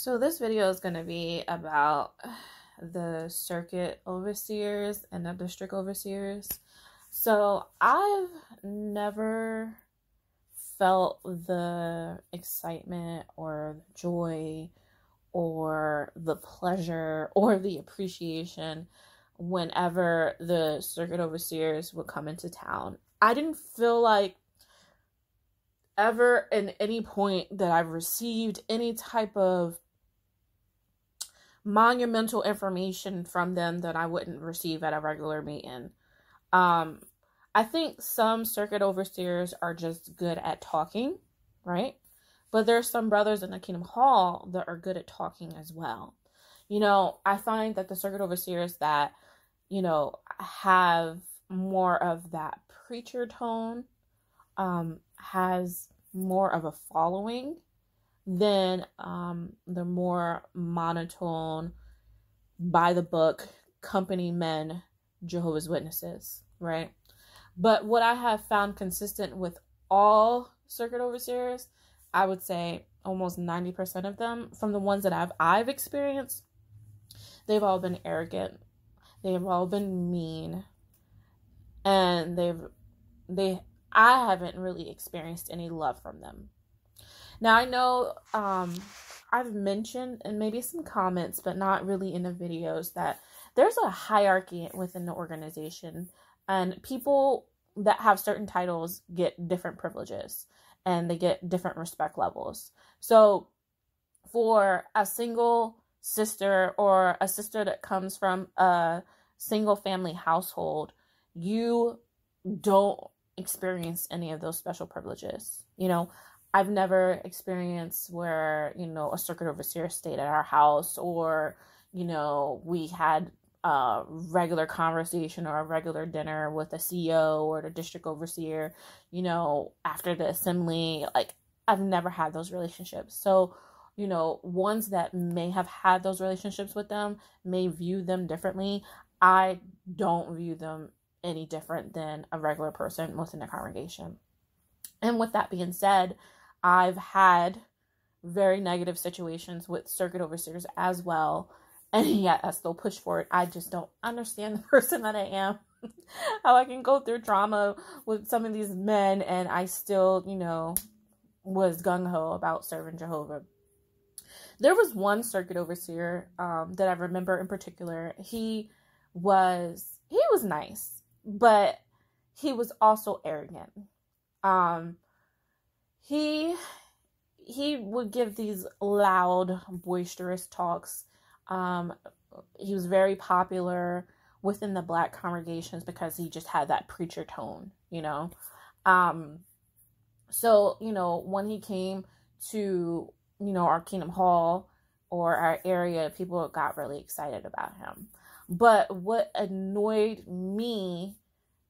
So this video is going to be about the circuit overseers and the district overseers. So I've never felt the excitement or joy or the pleasure or the appreciation whenever the circuit overseers would come into town. I didn't feel like ever in any point that I've received any type of monumental information from them that I wouldn't receive at a regular meeting. I think some circuit overseers are just good at talking, right? But there's some brothers in the Kingdom Hall that are good at talking as well. I find that the circuit overseers that, have more of that preacher tone, has more of a following than the more monotone, by the book, company men, Jehovah's Witnesses, right? But what I have found consistent with all circuit overseers, I would say almost 90% of them, from the ones that I've experienced, they've all been arrogant. They've all been mean. And I haven't really experienced any love from them. Now, I know I've mentioned in maybe some comments, but not really in the videos, that there's a hierarchy within the organization, and people that have certain titles get different privileges and they get different respect levels. So for a single sister or a sister that comes from a single family household, you don't experience any of those special privileges. I've never experienced where, a circuit overseer stayed at our house, or, we had a regular conversation or a regular dinner with a CEO or the district overseer, after the assembly. Like, I've never had those relationships. So, ones that may have had those relationships with them may view them differently. I don't view them any different than a regular person within the congregation. And with that being said, I've had very negative situations with circuit overseers as well, and yet I still push for it. I just don't understand the person that I am. How I can go through drama with some of these men and I still, was gung-ho about serving Jehovah. There was one circuit overseer that I remember in particular. He was nice, but he was also arrogant. He would give these loud, boisterous talks. He was very popular within the Black congregations because he just had that preacher tone, So, when he came to, our Kingdom Hall or our area, people got really excited about him. But what annoyed me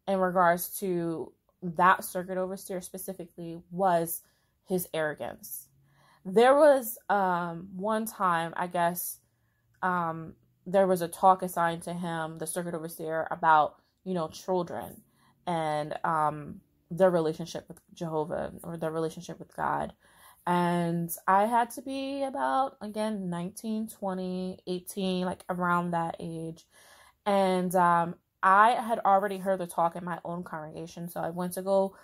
in regards to that circuit overseer specifically was his arrogance. There was one time, I guess, there was a talk assigned to him, the circuit overseer, about, children and their relationship with Jehovah or their relationship with God. And I had to be about, again, 19, 20, 18, like around that age. And I had already heard the talk in my own congregation, so I went to go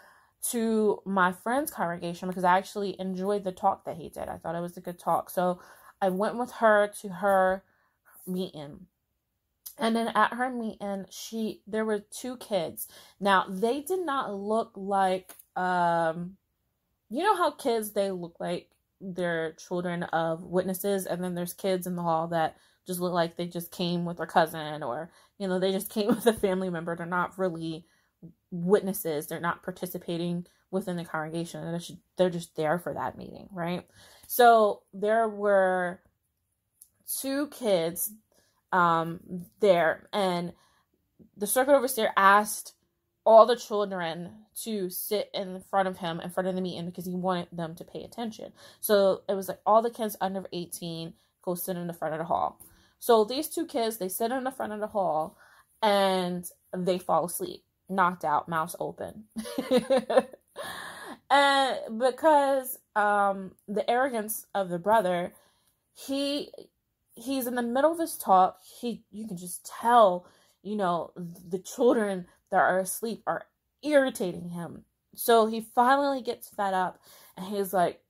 to my friend's congregation because I actually enjoyed the talk that he did. I thought it was a good talk. So I went with her to her meeting. And then at her meeting, there were two kids. Now, they did not look like, how kids, they look like they're children of witnesses, and then there's kids in the hall that just look like they just came with their cousin, or, they just came with a family member. They're not really witnesses. They're not participating within the congregation. They're just there for that meeting, right? So there were two kids there, and the circuit overseer asked all the children to sit in front of him, in front of the meeting, because he wanted them to pay attention. So it was like all the kids under 18 go sit in the front of the hall. So these two kids, they sit in the front of the hall and they fall asleep, knocked out, mouths open. And because the arrogance of the brother, he's in the middle of his talk. You can just tell, the children that are asleep are irritating him. So he finally gets fed up and he's like,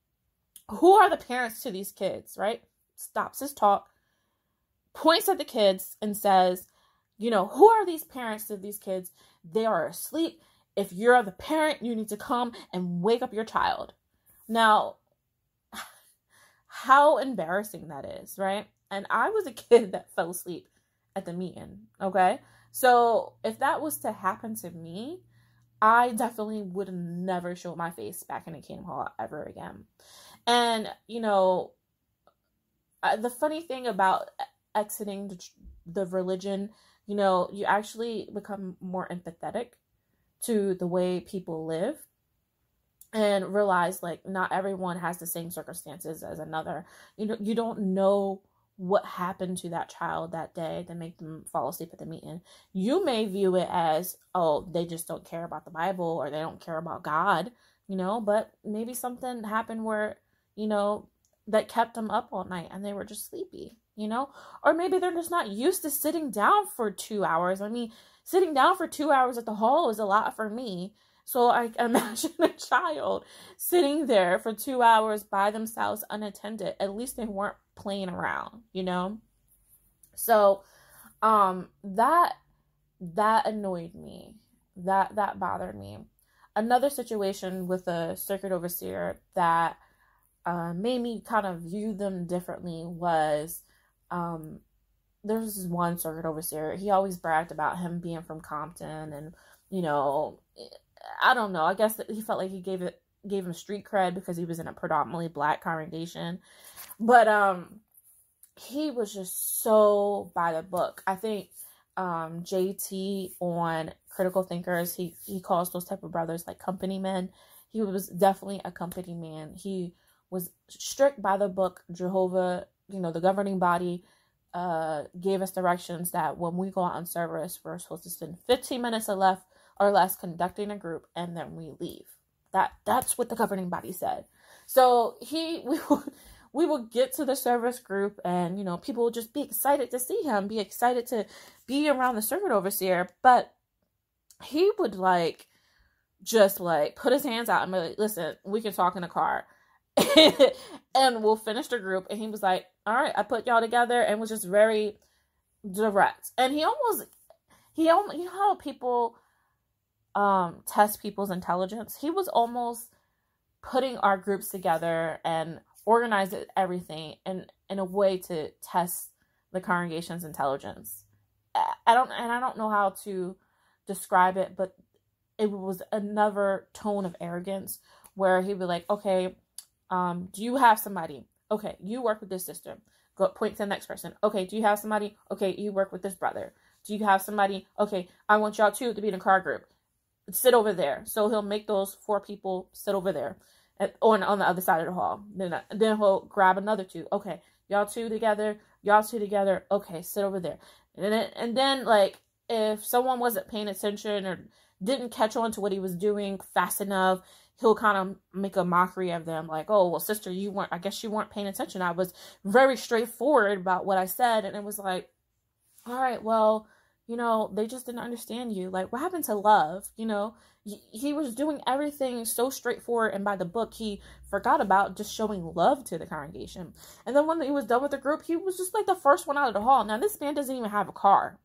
who are the parents to these kids, right? Stops his talk, points at the kids and says, who are these parents to these kids? They are asleep. If you're the parent, you need to come and wake up your child. Now, how embarrassing that is, right? And I was a kid that fell asleep at the meeting, okay? So if that was to happen to me, I definitely would never show my face back in a Kingdom Hall ever again. And, the funny thing about exiting the religion, you actually become more empathetic to the way people live and realize, like, not everyone has the same circumstances as another. You don't know what happened to that child that day to make them fall asleep at the meeting. You may view it as, oh, they just don't care about the Bible or they don't care about God, but maybe something happened where, that kept them up all night and they were just sleepy, or maybe they're just not used to sitting down for 2 hours. I mean, sitting down for 2 hours at the hall is a lot for me. So I imagine a child sitting there for 2 hours by themselves unattended. At least they weren't playing around, So that annoyed me. That bothered me. Another situation with a circuit overseer that made me kind of view them differently was there's this one circuit overseer. He always bragged about him being from Compton and, I don't know. I guess that he felt like he gave him street cred because he was in a predominantly Black congregation. But he was just so by the book. I think JT on Critical Thinkers, he calls those type of brothers like company men. He was definitely a company man. He was strict by the book. Jehovah, the governing body, gave us directions that when we go out on service, we're supposed to spend 15 minutes or less conducting a group, and then we leave. That's what the governing body said. So we would get to the service group, and people would just be excited to see him, be excited to be around the circuit overseer. But he would just put his hands out and be like, "Listen, we can talk in the car." And we'll finish the group. And he was like, all right, I put y'all together, and was just very direct. And he almost, how people test people's intelligence? He was almost putting our groups together and organizing everything in a way to test the congregation's intelligence. I don't know how to describe it, but it was another tone of arrogance where he'd be like, okay, do you have somebody? Okay, you work with this sister. Go point to the next person. Okay, do you have somebody? Okay, you work with this brother. Do you have somebody? Okay, I want y'all two to be in a car group. Sit over there. So he'll make those 4 people sit over there on the other side of the hall. Then he'll grab another 2. Okay, y'all two together. Okay, sit over there. And then if someone wasn't paying attention or didn't catch on to what he was doing fast enough, he'll kind of make a mockery of them. Like, oh, well, sister, I guess you weren't paying attention. I was very straightforward about what I said. And it was like, all right, well, they just didn't understand you. Like, what happened to love? He was doing everything so straightforward and by the book. He forgot about just showing love to the congregation. And then when he was done with the group, he was just the first one out of the hall. Now, this man doesn't even have a car.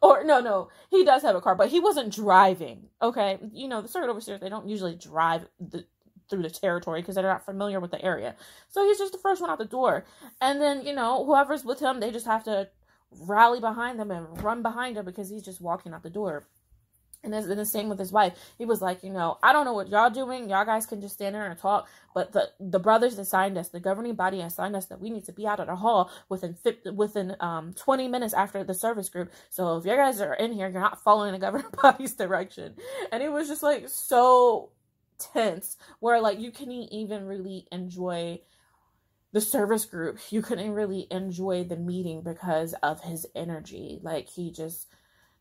Or no, he does have a car, but he wasn't driving. Okay. The circuit overseers, they don't usually drive through the territory because they're not familiar with the area. So he's just the first one out the door. And then, whoever's with him, they just have to rally behind them and run behind him because he's just walking out the door. And then the same with his wife. He was like, I don't know what y'all doing. Y'all guys can just stand there and talk. But the brothers assigned us, the governing body assigned us that we need to be out of the hall within 20 minutes after the service group. So if you guys are in here, you're not following the governing body's direction. And it was just so tense where you couldn't even really enjoy the service group. You couldn't really enjoy the meeting because of his energy. He just...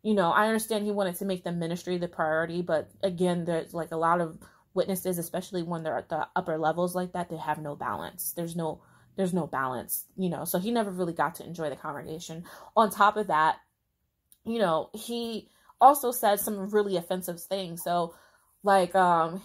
I understand he wanted to make the ministry the priority, but again, there's a lot of witnesses, especially when they're at the upper levels like that, they have no balance. There's no there's no balance, so he never really got to enjoy the congregation. On top of that, he also said some really offensive things. So like,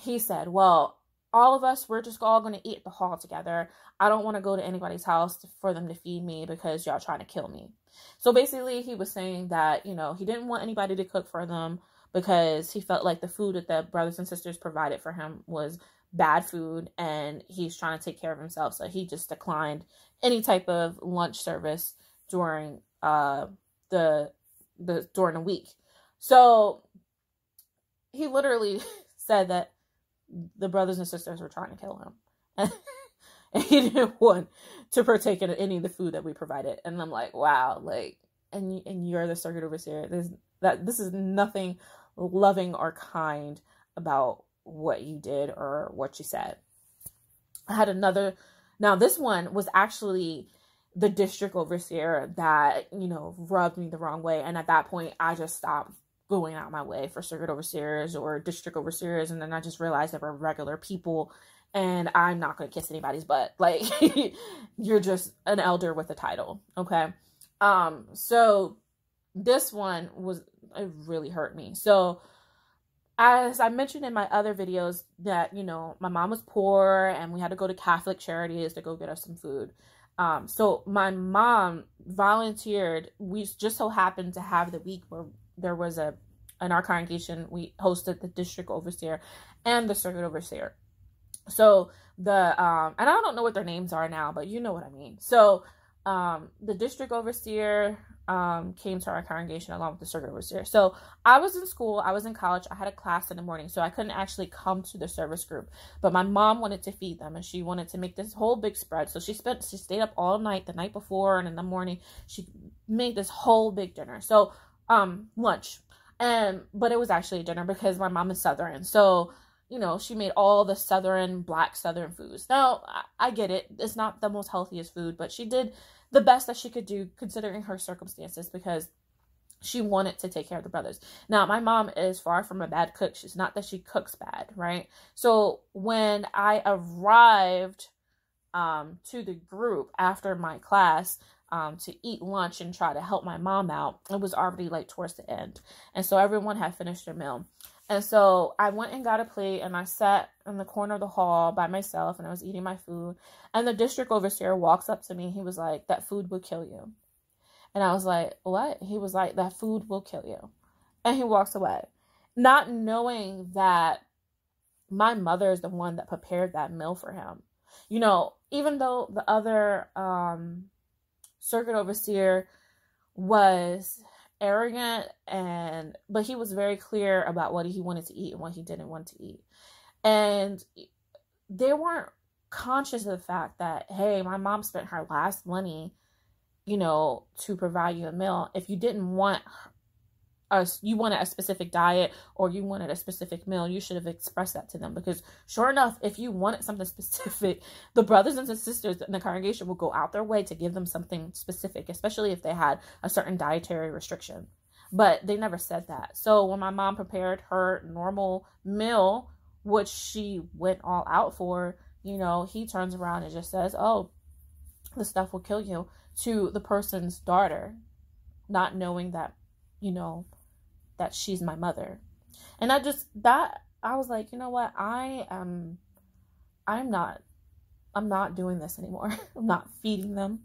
he said, well, all of us, we're just all going to eat at the hall together. I don't want to go to anybody's house for them to feed me because y'all trying to kill me. So basically he was saying that, he didn't want anybody to cook for them because he felt like the food that the brothers and sisters provided for him was bad food and he's trying to take care of himself. So he just declined any type of lunch service during during the week. So he literally said that the brothers and sisters were trying to kill him. And he didn't want to partake in any of the food that we provided. And I'm like, wow, like, and you're the circuit overseer. This is nothing loving or kind about what you did or what you said. I had another, now this one was actually the district overseer that, rubbed me the wrong way. And at that point, I just stopped going out my way for circuit overseers or district overseers. And then I just realized they were regular people and I'm not going to kiss anybody's butt. Like, you're just an elder with a title. Okay. So this one it really hurt me. So as I mentioned in my other videos that, my mom was poor and we had to go to Catholic charities to go get us some food. So my mom volunteered. We just so happened to have the week where there was in our congregation, we hosted the district overseer and the circuit overseer. So and I don't know what their names are now, but you know what I mean. So, the district overseer, came to our congregation along with the circuit overseer. So I was in school, I was in college, I had a class in the morning, so I couldn't actually come to the service group, but my mom wanted to feed them and she wanted to make this whole big spread. So she stayed up all night, the night before, and in the morning, she made this whole big dinner. So, lunch. But it was actually a dinner because my mom is Southern. So, she made all the black Southern foods. Now, I get it. It's not the most healthiest food, but she did the best that she could do considering her circumstances because she wanted to take care of the brothers. Now, my mom is far from a bad cook. She's not that she cooks bad, right? So when I arrived to the group after my class to eat lunch and try to help my mom out, it was already like towards the end. And so everyone had finished their meal. And so I went and got a plate and I sat in the corner of the hall by myself and I was eating my food. And the district overseer walks up to me. He was like, that food will kill you. And I was like, what? He was like, that food will kill you. And he walks away, not knowing that my mother is the one that prepared that meal for him. Even though the other circuit overseer was arrogant but he was very clear about what he wanted to eat and what he didn't want to eat, and they weren't conscious of the fact that, hey, my mom spent her last money to provide you a meal. If you didn't want you wanted a specific diet or you wanted a specific meal, you should have expressed that to them, because sure enough, if you wanted something specific, the brothers and sisters in the congregation will go out their way to give them something specific, especially if they had a certain dietary restriction. But they never said that. So when my mom prepared her normal meal, which she went all out for, he turns around and just says, oh, the stuff will kill you, to the person's daughter, not knowing that, that she's my mother. And I was like, you know what? I'm not doing this anymore. I'm not feeding them.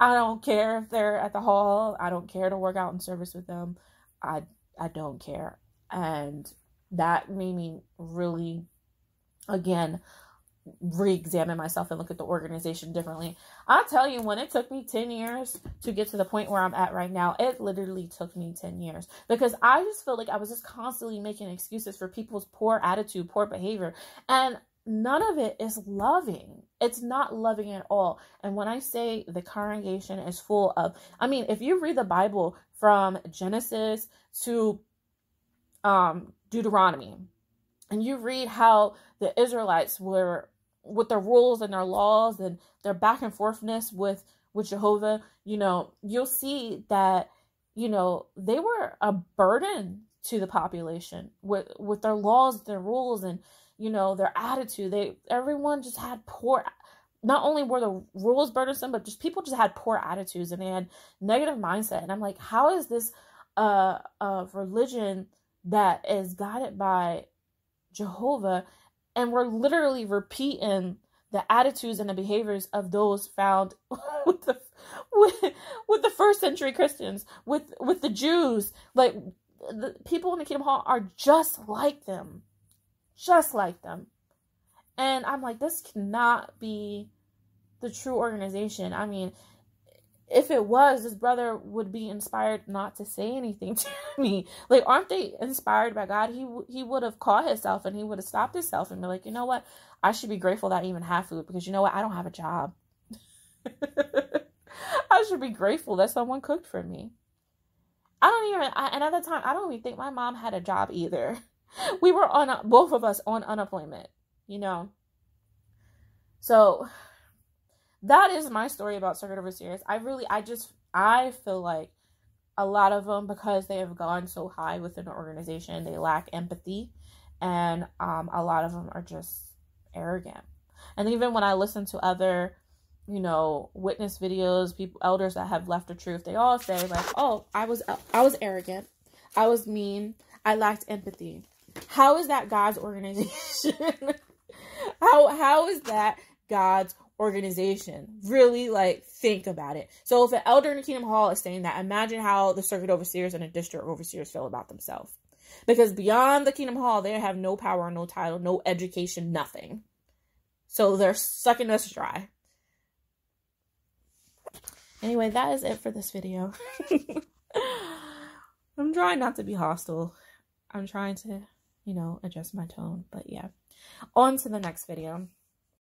I don't care if they're at the hall. I don't care to work out in service with them. I don't care. And that made me really, again, re-examine myself and look at the organization differently. I'll tell you, when it took me 10 years to get to the point where I'm at right now, it literally took me 10 years because I just feel like I was just constantly making excuses for people's poor attitude, poor behavior, and none of it is loving. It's not loving at all. And when I say the congregation is full of, if you read the Bible from Genesis to Deuteronomy, and you read how the Israelites were with their rules and their laws and their back and forthness with Jehovah, you'll see that, they were a burden to the population with their laws, their rules, and, their attitude. Everyone just had poor not only were the rules burdensome, but just people just had poor attitudes and they had negative mindset. And I'm like, how is this a religion that is guided by Jehovah, and we're literally repeating the attitudes and the behaviors of those found with the with the first century Christians, with the Jews? Like, the people in the Kingdom Hall are just like them, just like them. And I'm like, this cannot be the true organization. I mean, if it was, this brother would be inspired not to say anything to me. Like, aren't they inspired by God? He would have caught himself and he would have stopped himself and be like, you know what? I should be grateful that I even have food, because you know what? I don't have a job. I should be grateful that someone cooked for me. And at the time, I don't even think my mom had a job either. We were both of us on unemployment, you know? So that is my story about circuit overseers. I feel like a lot of them, because they have gone so high within the organization, they lack empathy, and a lot of them are just arrogant. And even when I listen to other, you know, witness videos, elders that have left the truth, they all say like, oh, I was arrogant, I was mean, I lacked empathy. How is that God's organization? how is that God's organization? Really, like, think about it. So if an elder in the Kingdom Hall is saying that, imagine how the circuit overseers and the district overseers feel about themselves. Because beyond the Kingdom Hall, they have no power, no title, no education, nothing. So they're sucking us dry. Anyway, that is it for this video. I'm trying not to be hostile. I'm trying to, you know, adjust my tone. But yeah, on to the next video.